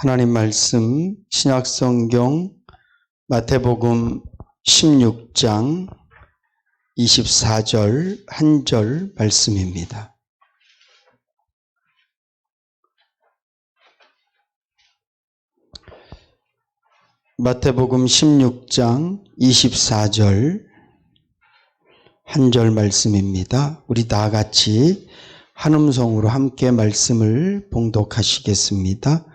하나님 말씀 신약성경 마태복음 16장 24절 한 절 말씀입니다. 마태복음 16장 24절 한 절 말씀입니다. 우리 다 같이 한음성으로 함께 말씀을 봉독하시겠습니다.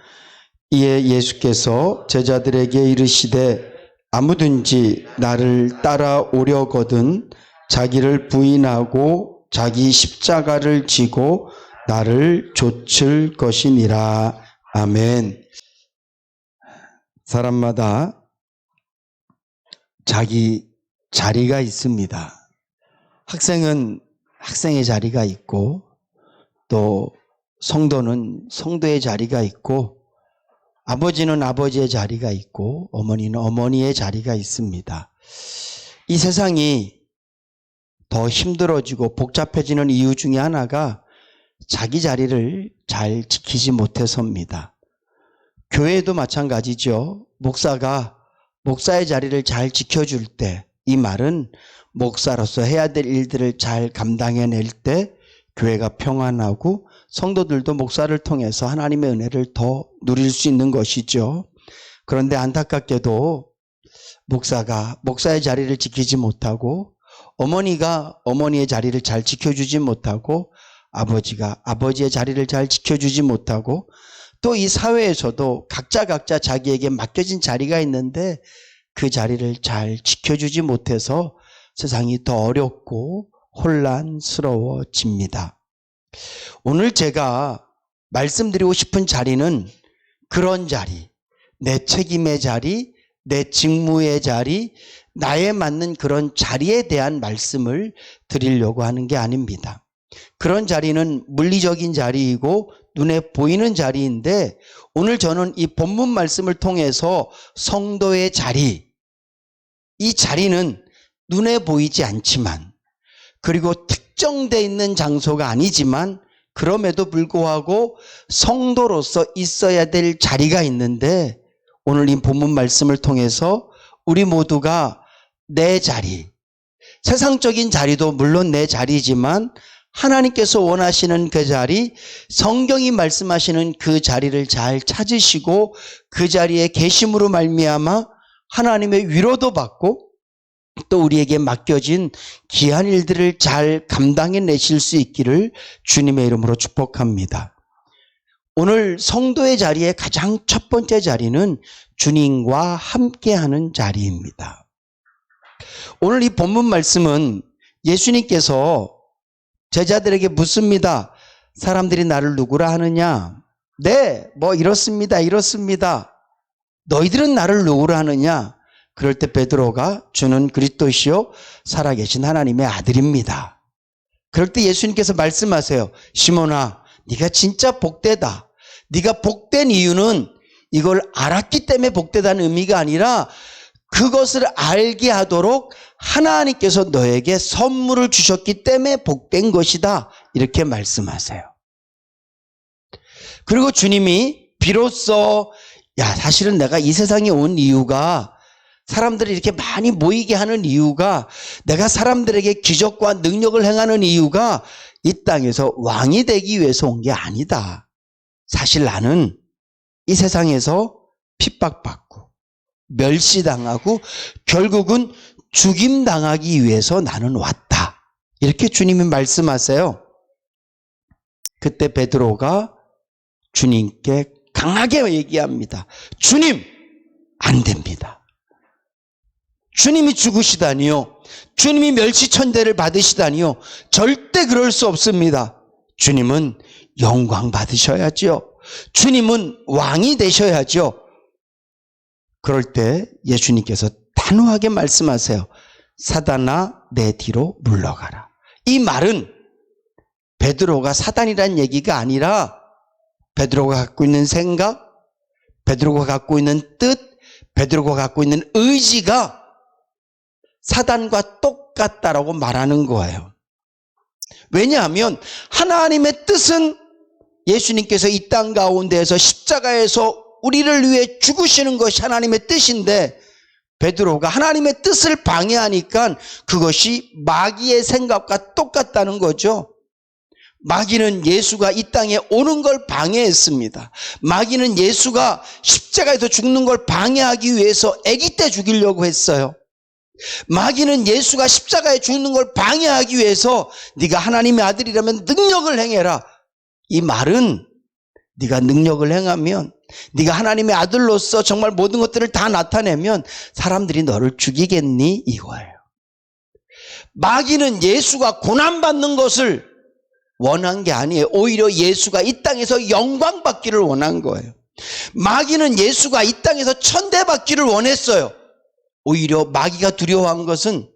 이에 예수께서 제자들에게 이르시되 아무든지 나를 따라오려거든 자기를 부인하고 자기 십자가를 지고 나를 좇을 것이니라. 아멘. 사람마다 자기 자리가 있습니다. 학생은 학생의 자리가 있고 또 성도는 성도의 자리가 있고 아버지는 아버지의 자리가 있고 어머니는 어머니의 자리가 있습니다. 이 세상이 더 힘들어지고 복잡해지는 이유 중에 하나가 자기 자리를 잘 지키지 못해서입니다. 교회도 마찬가지죠. 목사가 목사의 자리를 잘 지켜줄 때, 이 말은 목사로서 해야 될 일들을 잘 감당해낼 때 교회가 평안하고 성도들도 목사를 통해서 하나님의 은혜를 더 누릴 수 있는 것이죠. 그런데 안타깝게도 목사가 목사의 자리를 지키지 못하고 어머니가 어머니의 자리를 잘 지켜주지 못하고 아버지가 아버지의 자리를 잘 지켜주지 못하고 또 이 사회에서도 각자 자기에게 맡겨진 자리가 있는데 그 자리를 잘 지켜주지 못해서 세상이 더 어렵고 혼란스러워집니다. 오늘 제가 말씀드리고 싶은 자리는 그런 자리, 내 책임의 자리, 내 직무의 자리, 나에 맞는 그런 자리에 대한 말씀을 드리려고 하는 게 아닙니다. 그런 자리는 물리적인 자리이고 눈에 보이는 자리인데 오늘 저는 이 본문 말씀을 통해서 성도의 자리, 이 자리는 눈에 보이지 않지만 그리고 특정되어 있는 장소가 아니지만 그럼에도 불구하고 성도로서 있어야 될 자리가 있는데 오늘 이 본문 말씀을 통해서 우리 모두가 내 자리, 세상적인 자리도 물론 내 자리지만 하나님께서 원하시는 그 자리, 성경이 말씀하시는 그 자리를 잘 찾으시고 그 자리에 계심으로 말미암아 하나님의 위로도 받고 또 우리에게 맡겨진 귀한 일들을 잘 감당해내실 수 있기를 주님의 이름으로 축복합니다. 오늘 성도의 자리의 가장 첫 번째 자리는 주님과 함께하는 자리입니다. 오늘 이 본문 말씀은 예수님께서 제자들에게 묻습니다. 사람들이 나를 누구라 하느냐? 네, 이렇습니다. 너희들은 나를 누구라 하느냐? 그럴 때 베드로가 주는 그리스도시요 살아계신 하나님의 아들입니다. 그럴 때 예수님께서 말씀하세요. 시몬아, 네가 진짜 복되다. 네가 복된 이유는 이걸 알았기 때문에 복되다는 의미가 아니라 그것을 알게 하도록 하나님께서 너에게 선물을 주셨기 때문에 복된 것이다. 이렇게 말씀하세요. 그리고 주님이 비로소 사실은 내가 이 세상에 온 이유가 사람들이 이렇게 많이 모이게 하는 이유가 내가 사람들에게 기적과 능력을 행하는 이유가 이 땅에서 왕이 되기 위해서 온 게 아니다. 사실 나는 이 세상에서 핍박받고 멸시당하고 결국은 죽임당하기 위해서 나는 왔다. 이렇게 주님이 말씀하세요. 그때 베드로가 주님께 강하게 얘기합니다. 주님, 안 됩니다. 주님이 죽으시다니요. 주님이 멸시천대를 받으시다니요. 절대 그럴 수 없습니다. 주님은 영광 받으셔야죠. 주님은 왕이 되셔야죠. 그럴 때 예수님께서 단호하게 말씀하세요. 사단아, 내 뒤로 물러가라. 이 말은 베드로가 사단이란 얘기가 아니라 베드로가 갖고 있는 생각, 베드로가 갖고 있는 뜻, 베드로가 갖고 있는 의지가 사단과 똑같다라고 말하는 거예요. 왜냐하면 하나님의 뜻은 예수님께서 이 땅 가운데에서 십자가에서 우리를 위해 죽으시는 것이 하나님의 뜻인데 베드로가 하나님의 뜻을 방해하니까 그것이 마귀의 생각과 똑같다는 거죠. 마귀는 예수가 이 땅에 오는 걸 방해했습니다. 마귀는 예수가 십자가에서 죽는 걸 방해하기 위해서 아기 때 죽이려고 했어요. 마귀는 예수가 십자가에 죽는 걸 방해하기 위해서 네가 하나님의 아들이라면 능력을 행해라. 이 말은 네가 능력을 행하면, 네가 하나님의 아들로서 정말 모든 것들을 다 나타내면 사람들이 너를 죽이겠니? 이거예요. 마귀는 예수가 고난받는 것을 원한 게 아니에요. 오히려 예수가 이 땅에서 영광 받기를 원한 거예요. 마귀는 예수가 이 땅에서 천대 받기를 원했어요. 오히려 마귀가 두려워한 것은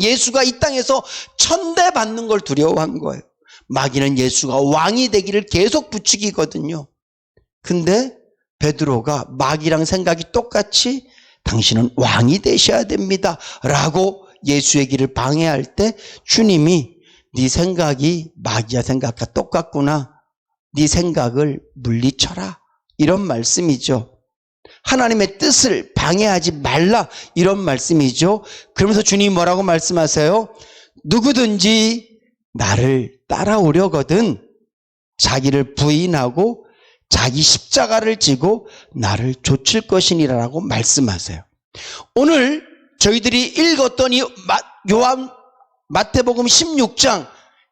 예수가 이 땅에서 천대 받는 걸 두려워한 거예요. 마귀는 예수가 왕이 되기를 계속 부추기거든요. 근데 베드로가 마귀랑 생각이 똑같이 당신은 왕이 되셔야 됩니다 라고 예수의 길을 방해할 때 주님이 네 생각이 마귀의 생각과 똑같구나. 네 생각을 물리쳐라. 이런 말씀이죠. 하나님의 뜻을 방해하지 말라. 이런 말씀이죠. 그러면서 주님이 뭐라고 말씀하세요? 누구든지 나를 따라오려거든 자기를 부인하고 자기 십자가를 지고 나를 좇을 것이니라라고 말씀하세요. 오늘 저희들이 읽었던 이 마태복음 16장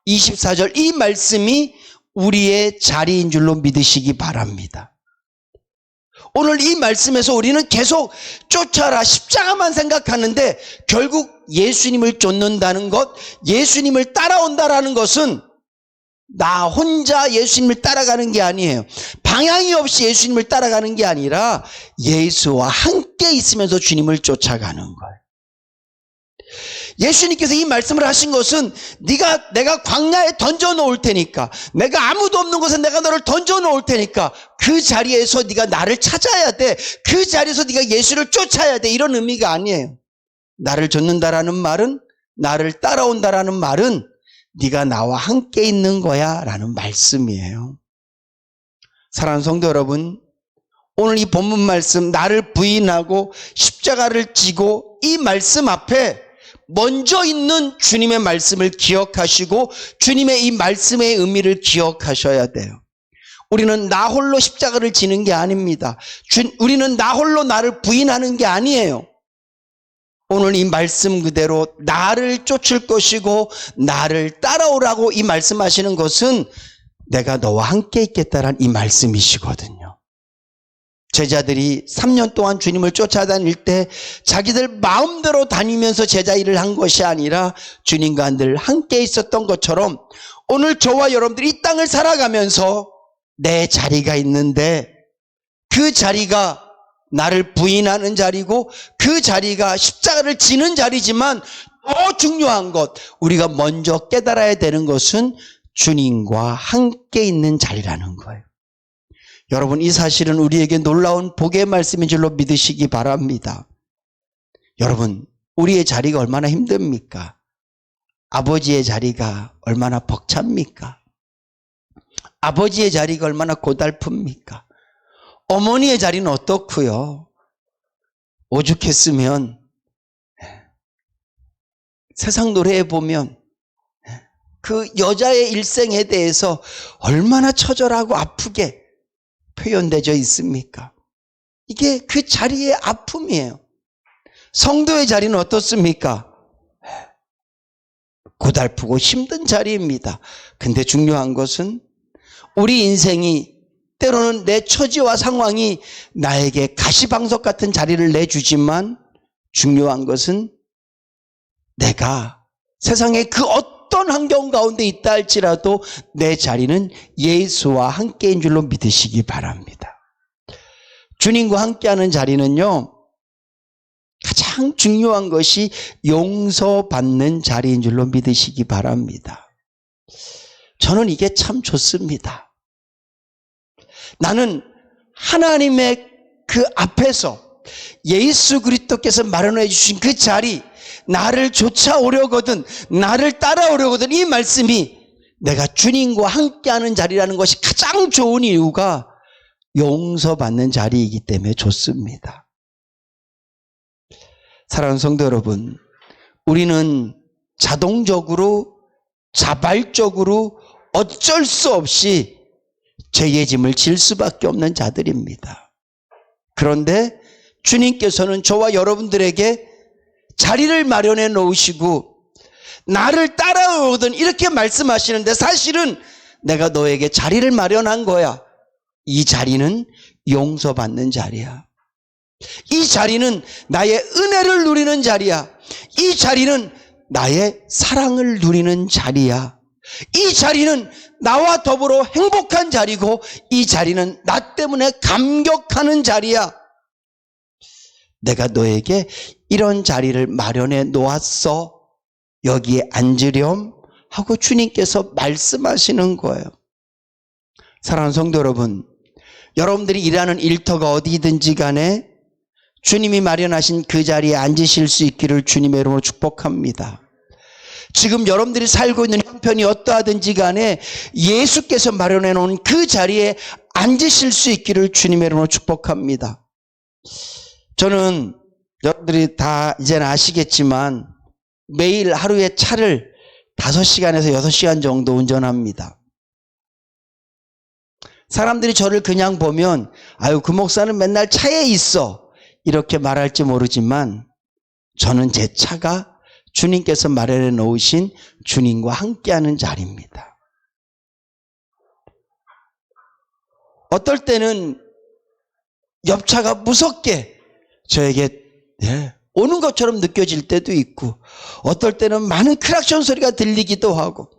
24절 이 말씀이 우리의 자리인 줄로 믿으시기 바랍니다. 오늘 이 말씀에서 우리는 계속 쫓아라 십자가만 생각하는데 결국 예수님을 쫓는다는 것, 예수님을 따라온다라는 것은 나 혼자 예수님을 따라가는 게 아니에요. 방향이 없이 예수님을 따라가는 게 아니라 예수와 함께 있으면서 주님을 쫓아가는 거예요. 예수님께서 이 말씀을 하신 것은 내가 광야에 던져 놓을 테니까, 내가 아무도 없는 곳에 내가 너를 던져 놓을 테니까 그 자리에서 네가 나를 찾아야 돼. 그 자리에서 네가 예수를 쫓아야 돼. 이런 의미가 아니에요. 나를 쫓는다라는 말은, 나를 따라온다라는 말은 네가 나와 함께 있는 거야 라는 말씀이에요. 사랑하는 성도 여러분, 오늘 이 본문 말씀 나를 부인하고 십자가를 지고 이 말씀 앞에 먼저 있는 주님의 말씀을 기억하시고 주님의 이 말씀의 의미를 기억하셔야 돼요. 우리는 나 홀로 십자가를 지는 게 아닙니다. 우리는 나 홀로 나를 부인하는 게 아니에요. 오늘 이 말씀 그대로 나를 쫓을 것이고 나를 따라오라고 이 말씀하시는 것은 내가 너와 함께 있겠다라는 이 말씀이시거든요. 제자들이 3년 동안 주님을 쫓아다닐 때 자기들 마음대로 다니면서 제자 일을 한 것이 아니라 주님과 늘 함께 있었던 것처럼 오늘 저와 여러분들이 이 땅을 살아가면서 내 자리가 있는데 그 자리가 나를 부인하는 자리고 그 자리가 십자가를 지는 자리지만 더 중요한 것, 우리가 먼저 깨달아야 되는 것은 주님과 함께 있는 자리라는 거예요. 여러분, 이 사실은 우리에게 놀라운 복의 말씀인 줄로 믿으시기 바랍니다. 여러분, 우리의 자리가 얼마나 힘듭니까? 아버지의 자리가 얼마나 벅찹니까? 아버지의 자리가 얼마나 고달픕니까? 어머니의 자리는 어떻고요? 오죽했으면 세상 노래에 보면 그 여자의 일생에 대해서 얼마나 처절하고 아프게 표현되어 있습니까? 이게 그 자리의 아픔이에요. 성도의 자리는 어떻습니까? 고달프고 힘든 자리입니다. 근데 중요한 것은 우리 인생이 때로는 내 처지와 상황이 나에게 가시방석 같은 자리를 내주지만 중요한 것은 내가 세상의 그 어떤 환경 가운데 있다 할지라도 내 자리는 예수와 함께인 줄로 믿으시기 바랍니다. 주님과 함께하는 자리는요, 가장 중요한 것이 용서받는 자리인 줄로 믿으시기 바랍니다. 저는 이게 참 좋습니다. 나는 하나님의 그 앞에서 예수 그리스도께서 마련해 주신 그 자리, 나를 쫓아오려거든, 나를 따라오려거든, 이 말씀이 내가 주님과 함께하는 자리라는 것이 가장 좋은 이유가 용서받는 자리이기 때문에 좋습니다. 사랑하는 성도 여러분, 우리는 자동적으로 자발적으로 어쩔 수 없이 죄의 짐을 질 수밖에 없는 자들입니다. 그런데 주님께서는 저와 여러분들에게 자리를 마련해 놓으시고 나를 따라오거든 이렇게 말씀하시는데, 사실은 내가 너에게 자리를 마련한 거야. 이 자리는 용서받는 자리야. 이 자리는 나의 은혜를 누리는 자리야. 이 자리는 나의 사랑을 누리는 자리야. 이 자리는 나와 더불어 행복한 자리고, 이 자리는 나 때문에 감격하는 자리야. 내가 너에게 이런 자리를 마련해 놓았어. 여기에 앉으렴 하고 주님께서 말씀하시는 거예요. 사랑하는 성도 여러분, 여러분들이 일하는 일터가 어디든지 간에 주님이 마련하신 그 자리에 앉으실 수 있기를 주님의 이름으로 축복합니다. 지금 여러분들이 살고 있는 형편이 어떠하든지 간에 예수께서 마련해 놓은 그 자리에 앉으실 수 있기를 주님의 이름으로 축복합니다. 저는 여러분들이 다 이제는 아시겠지만 매일 하루에 차를 5시간에서 6시간 정도 운전합니다. 사람들이 저를 그냥 보면 아유, 그 목사는 맨날 차에 있어 이렇게 말할지 모르지만, 저는 제 차가 주님께서 마련해 놓으신 주님과 함께하는 자리입니다. 어떨 때는 옆차가 무섭게 저에게 오는 것처럼 느껴질 때도 있고, 어떨 때는 많은 크락션 소리가 들리기도 하고,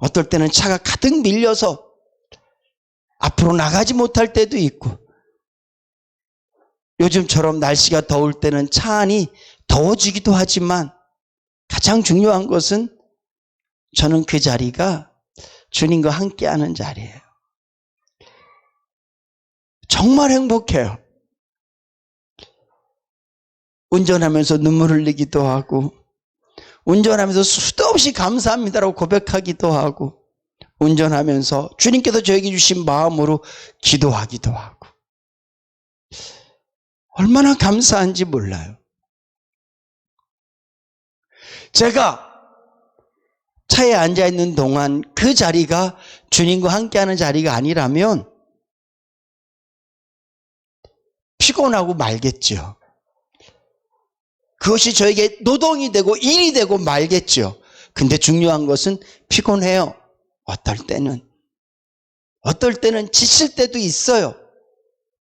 어떨 때는 차가 가득 밀려서 앞으로 나가지 못할 때도 있고, 요즘처럼 날씨가 더울 때는 차 안이 더워지기도 하지만, 가장 중요한 것은 저는 그 자리가 주님과 함께하는 자리예요. 정말 행복해요. 운전하면서 눈물 흘리기도 하고, 운전하면서 수도 없이 감사합니다라고 고백하기도 하고, 운전하면서 주님께서 저에게 주신 마음으로 기도하기도 하고, 얼마나 감사한지 몰라요. 제가 차에 앉아있는 동안 그 자리가 주님과 함께하는 자리가 아니라면 피곤하고 말겠죠. 그것이 저에게 노동이 되고 일이 되고 말겠죠. 근데 중요한 것은 피곤해요. 어떨 때는 지칠 때도 있어요.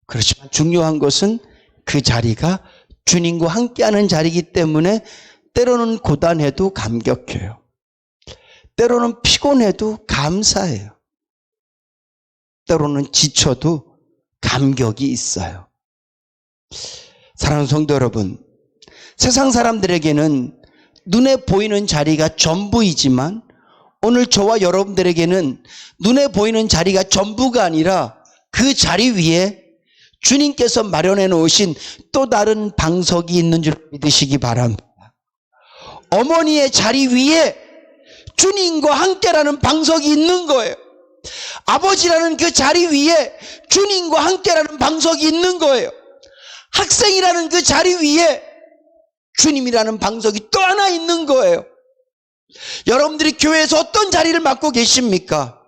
그렇지만 중요한 것은 그 자리가 주님과 함께하는 자리이기 때문에 때로는 고단해도 감격해요. 때로는 피곤해도 감사해요. 때로는 지쳐도 감격이 있어요. 사랑하는 성도 여러분, 세상 사람들에게는 눈에 보이는 자리가 전부이지만, 오늘 저와 여러분들에게는 눈에 보이는 자리가 전부가 아니라 그 자리 위에 주님께서 마련해 놓으신 또 다른 방석이 있는 줄 믿으시기 바랍니다. 어머니의 자리 위에 주님과 함께라는 방석이 있는 거예요. 아버지라는 그 자리 위에 주님과 함께라는 방석이 있는 거예요. 학생이라는 그 자리 위에 주님이라는 방석이 또 하나 있는 거예요. 여러분들이 교회에서 어떤 자리를 맡고 계십니까?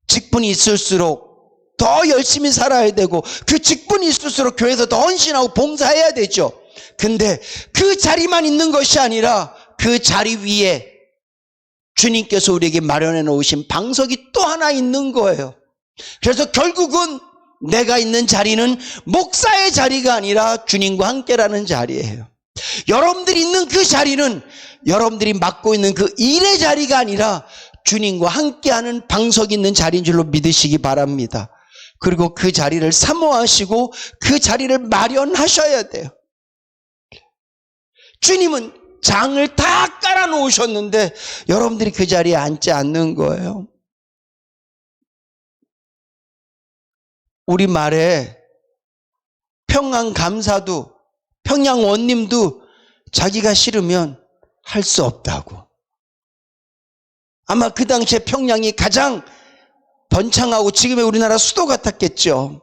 직분이 있을수록 더 열심히 살아야 되고, 그 직분이 있을수록 교회에서 더 헌신하고 봉사해야 되죠. 근데 그 자리만 있는 것이 아니라 그 자리 위에 주님께서 우리에게 마련해 놓으신 방석이 또 하나 있는 거예요. 그래서 결국은 내가 있는 자리는 목사의 자리가 아니라 주님과 함께라는 자리예요. 여러분들이 있는 그 자리는 여러분들이 맡고 있는 그 일의 자리가 아니라 주님과 함께하는 방석이 있는 자리인 줄로 믿으시기 바랍니다. 그리고 그 자리를 사모하시고 그 자리를 마련하셔야 돼요. 주님은 장을 다 깔아놓으셨는데 여러분들이 그 자리에 앉지 않는 거예요. 우리 말에 평양감사도, 평양원님도 자기가 싫으면 할 수 없다고. 아마 그 당시에 평양이 가장 번창하고 지금의 우리나라 수도 같았겠죠.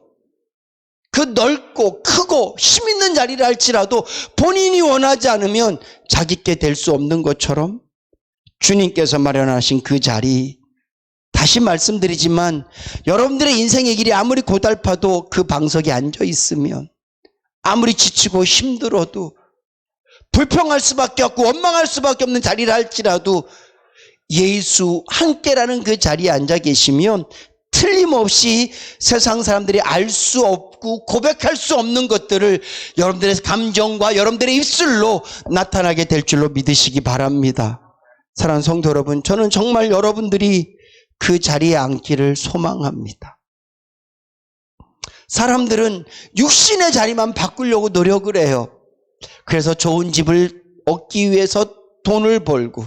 그 넓고 크고 힘 있는 자리를 할지라도 본인이 원하지 않으면 자기께 될 수 없는 것처럼 주님께서 마련하신 그 자리, 다시 말씀드리지만 여러분들의 인생의 길이 아무리 고달파도 그 방석에 앉아 있으면, 아무리 지치고 힘들어도, 불평할 수밖에 없고 원망할 수밖에 없는 자리를 할지라도 예수 함께라는 그 자리에 앉아 계시면 틀림없이 세상 사람들이 알 수 없고 고백할 수 없는 것들을 여러분들의 감정과 여러분들의 입술로 나타나게 될 줄로 믿으시기 바랍니다. 사랑하는 성도 여러분, 저는 정말 여러분들이 그 자리에 앉기를 소망합니다. 사람들은 육신의 자리만 바꾸려고 노력을 해요. 그래서 좋은 집을 얻기 위해서 돈을 벌고,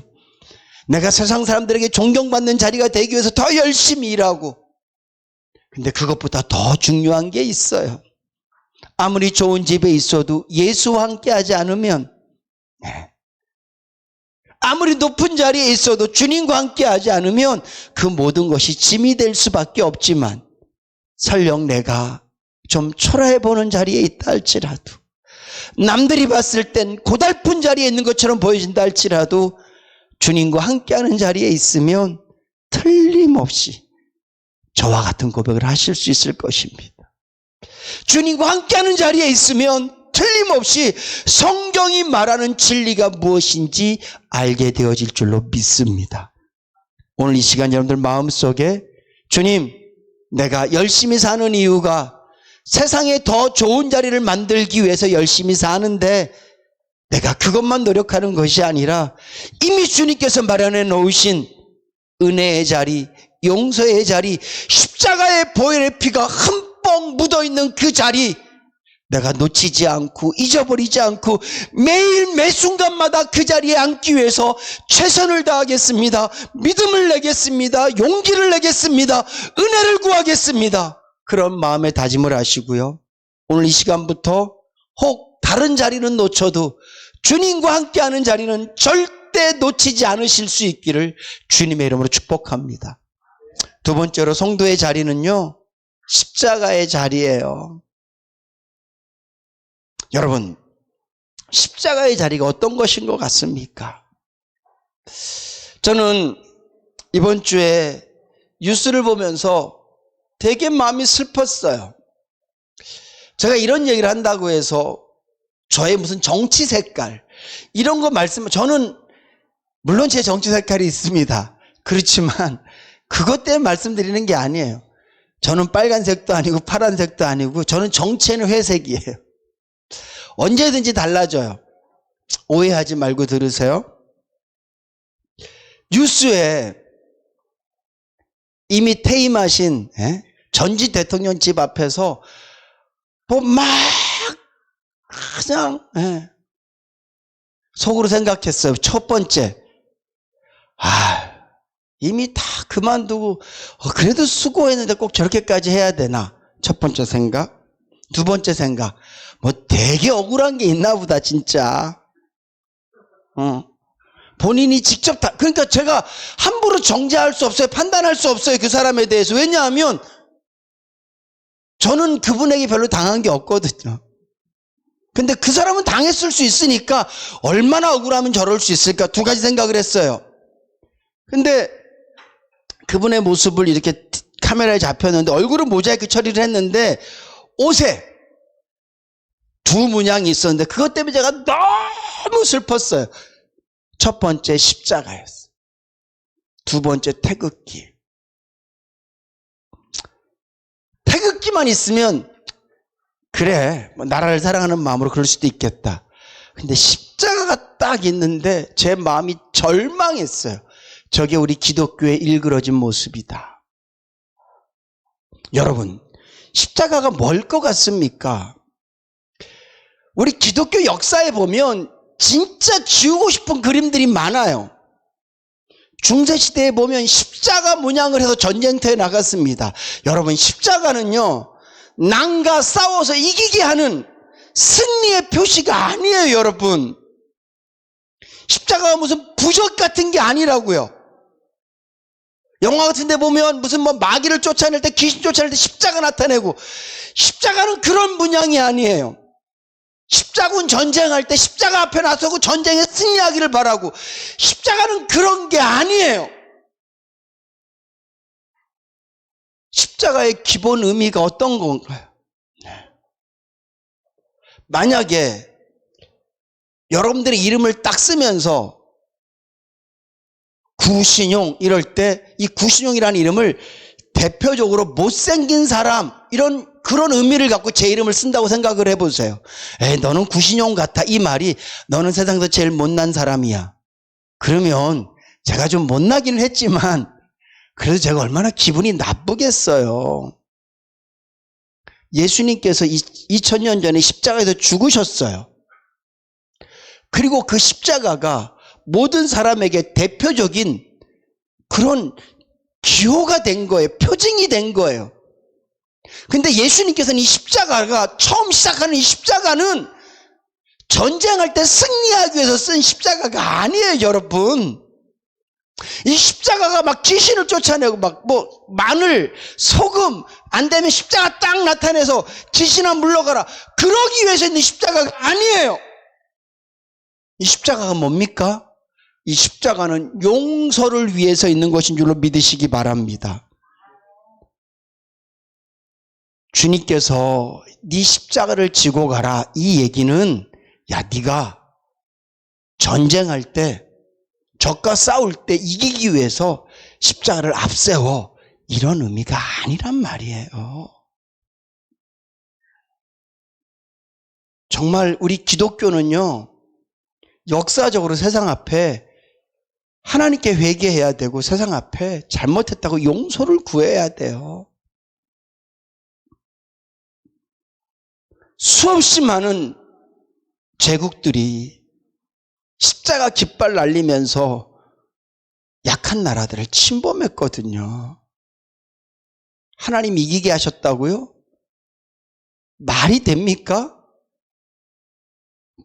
내가 세상 사람들에게 존경받는 자리가 되기 위해서 더 열심히 일하고, 근데 그것보다 더 중요한 게 있어요. 아무리 좋은 집에 있어도 예수와 함께 하지 않으면, 아무리 높은 자리에 있어도 주님과 함께 하지 않으면 그 모든 것이 짐이 될 수밖에 없지만, 설령 내가 좀 초라해 보는 자리에 있다 할지라도, 남들이 봤을 땐 고달픈 자리에 있는 것처럼 보여진다 할지라도 주님과 함께하는 자리에 있으면 틀림없이 저와 같은 고백을 하실 수 있을 것입니다. 주님과 함께하는 자리에 있으면 틀림없이 성경이 말하는 진리가 무엇인지 알게 되어질 줄로 믿습니다. 오늘 이 시간 여러분들 마음속에, 주님, 내가 열심히 사는 이유가 세상에 더 좋은 자리를 만들기 위해서 열심히 사는데, 내가 그것만 노력하는 것이 아니라 이미 주님께서 마련해 놓으신 은혜의 자리, 용서의 자리, 십자가의 보혈의 피가 흠뻑 묻어있는 그 자리, 내가 놓치지 않고 잊어버리지 않고 매일 매 순간마다 그 자리에 앉기 위해서 최선을 다하겠습니다. 믿음을 내겠습니다. 용기를 내겠습니다. 은혜를 구하겠습니다. 그런 마음의 다짐을 하시고요. 오늘 이 시간부터 혹 다른 자리는 놓쳐도 주님과 함께하는 자리는 절대 놓치지 않으실 수 있기를 주님의 이름으로 축복합니다. 두 번째로, 성도의 자리는요, 십자가의 자리예요. 여러분, 십자가의 자리가 어떤 것인 것 같습니까? 저는 이번 주에 뉴스를 보면서 되게 마음이 슬펐어요. 제가 이런 얘기를 한다고 해서 저의 무슨 정치 색깔 이런 거 저는 물론 제 정치 색깔이 있습니다. 그렇지만 그것 때문에 말씀드리는 게 아니에요. 저는 빨간색도 아니고 파란색도 아니고 저는 정치에는 회색이에요. 언제든지 달라져요. 오해하지 말고 들으세요. 뉴스에 이미 퇴임하신 전직 대통령 집 앞에서 뭐 막 그냥 속으로 생각했어요. 첫 번째, 이미 다 그만두고 그래도 수고했는데 꼭 저렇게까지 해야 되나? 첫 번째 생각. 두 번째 생각, 뭐 되게 억울한 게 있나 보다 진짜. 본인이 직접 그러니까 제가 함부로 정죄할 수 없어요. 판단할 수 없어요. 그 사람에 대해서. 왜냐하면 저는 그분에게 별로 당한 게 없거든요. 근데 그 사람은 당했을 수 있으니까 얼마나 억울하면 저럴 수 있을까? 두 가지 생각을 했어요. 근데 그분의 모습을 이렇게 카메라에 잡혔는데 얼굴은 모자이크 처리를 했는데 옷에 두 문양이 있었는데 그것 때문에 제가 너무 슬펐어요. 첫 번째 십자가였어요. 두 번째 태극기. 태극기만 있으면 그래, 뭐 나라를 사랑하는 마음으로 그럴 수도 있겠다. 근데 십자가가 딱 있는데 제 마음이 절망했어요. 저게 우리 기독교의 일그러진 모습이다. 여러분, 십자가가 뭘 것 같습니까? 우리 기독교 역사에 보면 진짜 지우고 싶은 그림들이 많아요. 중세시대에 보면 십자가 문양을 해서 전쟁터에 나갔습니다. 여러분, 십자가는요, 남과 싸워서 이기게 하는 승리의 표시가 아니에요, 여러분. 십자가가 무슨 부적 같은 게 아니라고요. 영화 같은 데 보면 무슨 뭐 마귀를 쫓아낼 때, 귀신 쫓아낼 때 십자가 나타내고, 십자가는 그런 문양이 아니에요. 십자군 전쟁할 때 십자가 앞에 나서고 전쟁에 승리하기를 바라고, 십자가는 그런 게 아니에요. 십자가의 기본 의미가 어떤 건가요? 만약에 여러분들의 이름을 딱 쓰면서 구신용 이럴 때 이 구신용이라는 이름을 대표적으로 못생긴 사람 그런 의미를 갖고 제 이름을 쓴다고 생각을 해보세요. 너는 구신용 같아. 이 말이 너는 세상에서 제일 못난 사람이야. 그러면 제가 좀 못나기는 했지만 그래도 제가 얼마나 기분이 나쁘겠어요. 예수님께서 2000년 전에 십자가에서 죽으셨어요. 그리고 그 십자가가 모든 사람에게 대표적인 그런 기호가 된 거예요. 표징이 된 거예요. 근데 예수님께서는 이 십자가가, 처음 시작하는 이 십자가는 전쟁할 때 승리하기 위해서 쓴 십자가가 아니에요, 여러분. 이 십자가가 막 귀신을 쫓아내고 막 마늘, 소금 안 되면 십자가 딱 나타내서 귀신아 물러가라. 그러기 위해서 있는 십자가가 아니에요. 이 십자가가 뭡니까? 이 십자가는 용서를 위해서 있는 것인 줄로 믿으시기 바랍니다. 주님께서 네 십자가를 지고 가라. 이 얘기는 네가 전쟁할 때, 적과 싸울 때 이기기 위해서 십자가를 앞세워. 이런 의미가 아니란 말이에요. 정말 우리 기독교는요, 역사적으로 세상 앞에 하나님께 회개해야 되고, 세상 앞에 잘못했다고 용서를 구해야 돼요. 수없이 많은 제국들이 십자가 깃발 날리면서 약한 나라들을 침범했거든요. 하나님 이기게 하셨다고요? 말이 됩니까?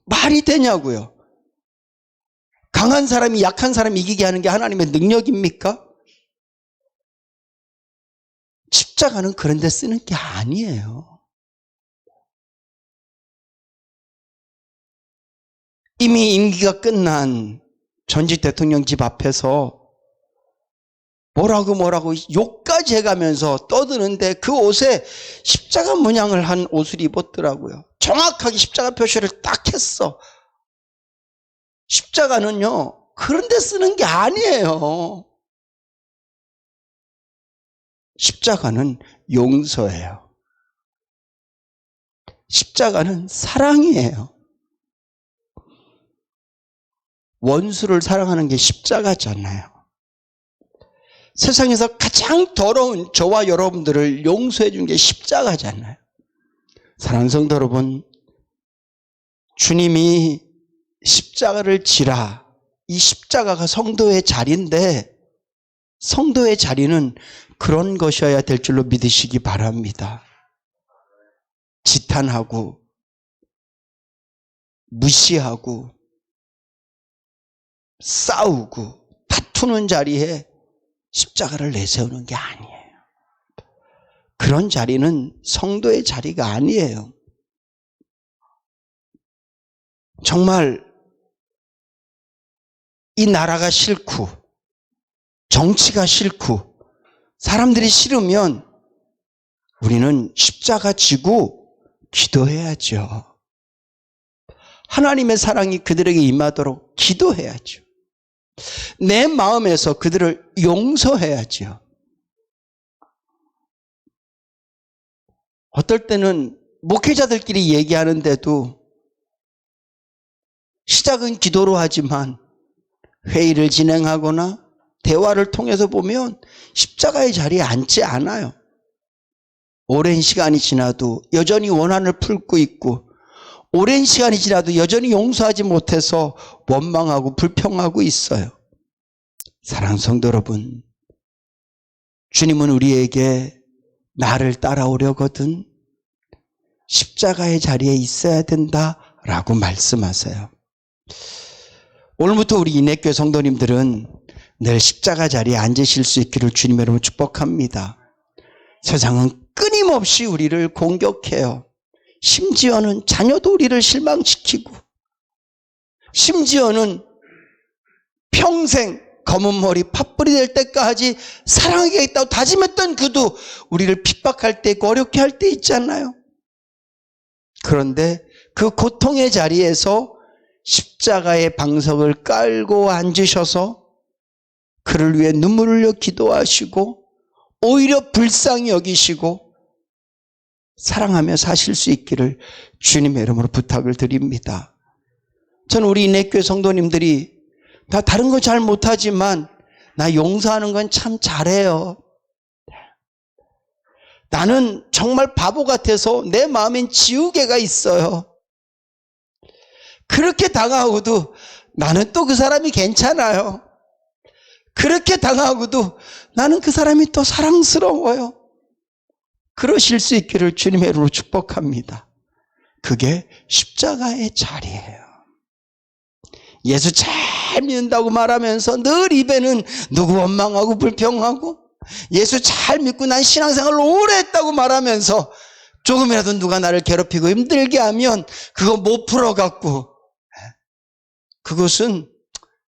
말이 되냐고요? 강한 사람이 약한 사람 이기게 하는 게 하나님의 능력입니까? 십자가는 그런 데 쓰는 게 아니에요. 이미 임기가 끝난 전직 대통령 집 앞에서 뭐라고 욕까지 해가면서 떠드는데 그 옷에 십자가 문양을 한 옷을 입었더라고요. 정확하게 십자가 표시를 딱 했어. 십자가는요, 그런 데 쓰는 게 아니에요. 십자가는 용서예요. 십자가는 사랑이에요. 원수를 사랑하는 게 십자가잖아요. 세상에서 가장 더러운 저와 여러분들을 용서해 준 게 십자가잖아요. 사랑하는 성도 여러분, 주님이 십자가를 지라. 이 십자가가 성도의 자리인데, 성도의 자리는 그런 것이어야 될 줄로 믿으시기 바랍니다. 지탄하고 무시하고 싸우고 다투는 자리에 십자가를 내세우는 게 아니에요. 그런 자리는 성도의 자리가 아니에요. 정말 이 나라가 싫고 정치가 싫고 사람들이 싫으면 우리는 십자가 지고 기도해야죠. 하나님의 사랑이 그들에게 임하도록 기도해야죠. 내 마음에서 그들을 용서해야죠. 어떨 때는 목회자들끼리 얘기하는데도 시작은 기도로 하지만 회의를 진행하거나 대화를 통해서 보면 십자가의 자리에 앉지 않아요. 오랜 시간이 지나도 여전히 원한을 품고 있고, 오랜 시간이 지나도 여전히 용서하지 못해서 원망하고 불평하고 있어요. 사랑하는 성도 여러분, 주님은 우리에게 나를 따라오려거든 십자가의 자리에 있어야 된다라고 말씀하세요. 오늘부터 우리 인내교회 성도님들은 늘 십자가 자리에 앉으실 수 있기를 주님 여러분 축복합니다. 세상은 끊임없이 우리를 공격해요. 심지어는 자녀도 우리를 실망시키고, 심지어는 평생 검은 머리 팥불이 될 때까지 사랑하겠다고 다짐했던 그도 우리를 핍박할 때 있고 어렵게 할 때 있잖아요. 그런데 그 고통의 자리에서 십자가의 방석을 깔고 앉으셔서 그를 위해 눈물을 흘려 기도하시고 오히려 불쌍히 여기시고 사랑하며 사실 수 있기를 주님의 이름으로 부탁을 드립니다. 저는 우리 인내교회 성도님들이 나 다른 거 잘 못하지만 나 용서하는 건 참 잘해요. 나는 정말 바보 같아서 내 마음엔 지우개가 있어요. 그렇게 당하고도 나는 또 그 사람이 괜찮아요. 그렇게 당하고도 나는 그 사람이 또 사랑스러워요. 그러실 수 있기를 주님의 이름으로 축복합니다. 그게 십자가의 자리예요. 예수 잘 믿는다고 말하면서 늘 입에는 누구 원망하고 불평하고, 예수 잘 믿고 난 신앙생활을 오래 했다고 말하면서 조금이라도 누가 나를 괴롭히고 힘들게 하면 그거 못 풀어갖고, 그것은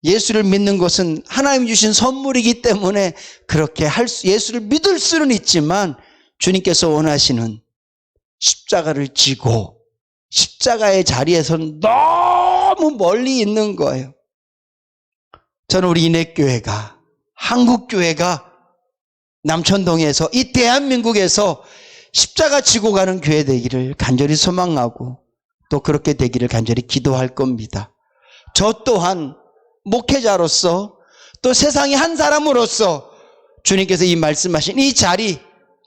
예수를 믿는 것은 하나님 주신 선물이기 때문에 그렇게 예수를 믿을 수는 있지만 주님께서 원하시는 십자가를 지고 십자가의 자리에서는 너무 멀리 있는 거예요. 저는 우리 인내교회가, 한국교회가 남천동에서 이 대한민국에서 십자가 지고 가는 교회 되기를 간절히 소망하고 또 그렇게 되기를 간절히 기도할 겁니다. 저 또한 목회자로서 또 세상의 한 사람으로서 주님께서 이 말씀하신 이 자리,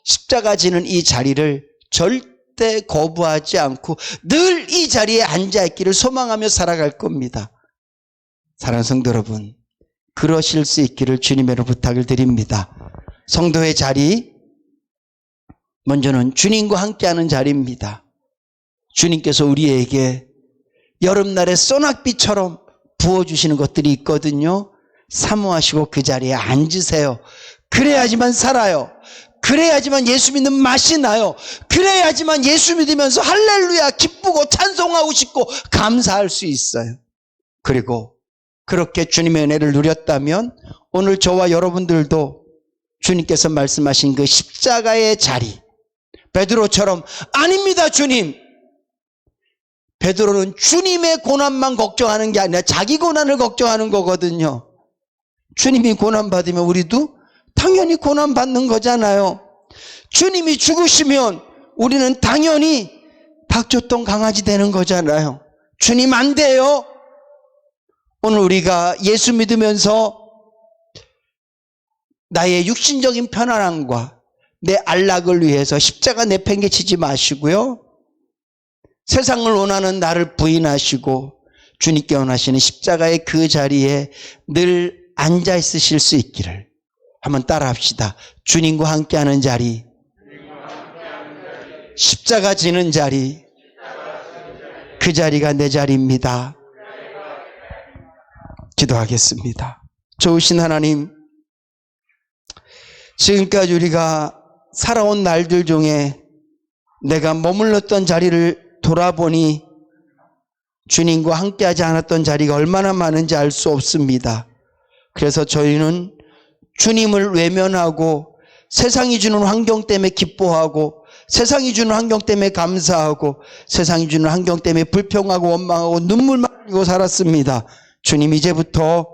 십자가 지는 이 자리를 절대 거부하지 않고 늘 이 자리에 앉아있기를 소망하며 살아갈 겁니다. 사랑하는 성도 여러분, 그러실 수 있기를 주님으로 부탁을 드립니다. 성도의 자리, 먼저는 주님과 함께하는 자리입니다. 주님께서 우리에게 여름날의 소낙비처럼 부어주시는 것들이 있거든요. 사모하시고 그 자리에 앉으세요. 그래야지만 살아요. 그래야지만 예수 믿는 맛이 나요. 그래야지만 예수 믿으면서 할렐루야 기쁘고 찬송하고 싶고 감사할 수 있어요. 그리고 그렇게 주님의 은혜를 누렸다면 오늘 저와 여러분들도 주님께서 말씀하신 그 십자가의 자리, 베드로처럼 아닙니다 주님, 베드로는 주님의 고난만 걱정하는 게 아니라 자기 고난을 걱정하는 거거든요. 주님이 고난받으면 우리도 당연히 고난받는 거잖아요. 주님이 죽으시면 우리는 당연히 박조똥 강아지 되는 거잖아요. 주님 안 돼요. 오늘 우리가 예수 믿으면서 나의 육신적인 편안함과 내 안락을 위해서 십자가 내팽개치지 마시고요. 세상을 원하는 나를 부인하시고 주님께 원하시는 십자가의 그 자리에 늘 앉아 있으실 수 있기를 한번 따라 합시다. 주님과 함께하는 자리, 십자가 지는 자리, 그 자리가 내 자리입니다. 기도하겠습니다. 좋으신 하나님, 지금까지 우리가 살아온 날들 중에 내가 머물렀던 자리를 돌아보니 주님과 함께하지 않았던 자리가 얼마나 많은지 알 수 없습니다. 그래서 저희는 주님을 외면하고 세상이 주는 환경 때문에 기뻐하고 세상이 주는 환경 때문에 감사하고 세상이 주는 환경 때문에 불평하고 원망하고 눈물만 흘리고 살았습니다. 주님, 이제부터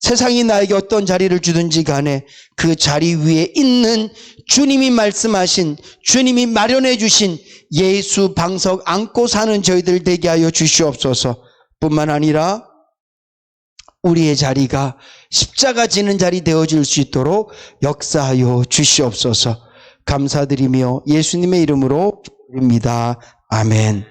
세상이 나에게 어떤 자리를 주든지 간에 그 자리 위에 있는 주님이 말씀하신, 주님이 마련해 주신 예수 방석 안고 사는 저희들 되게 하여 주시옵소서. 뿐만 아니라 우리의 자리가 십자가 지는 자리 되어질 수 있도록 역사하여 주시옵소서. 감사드리며 예수님의 이름으로 기도드립니다. 아멘.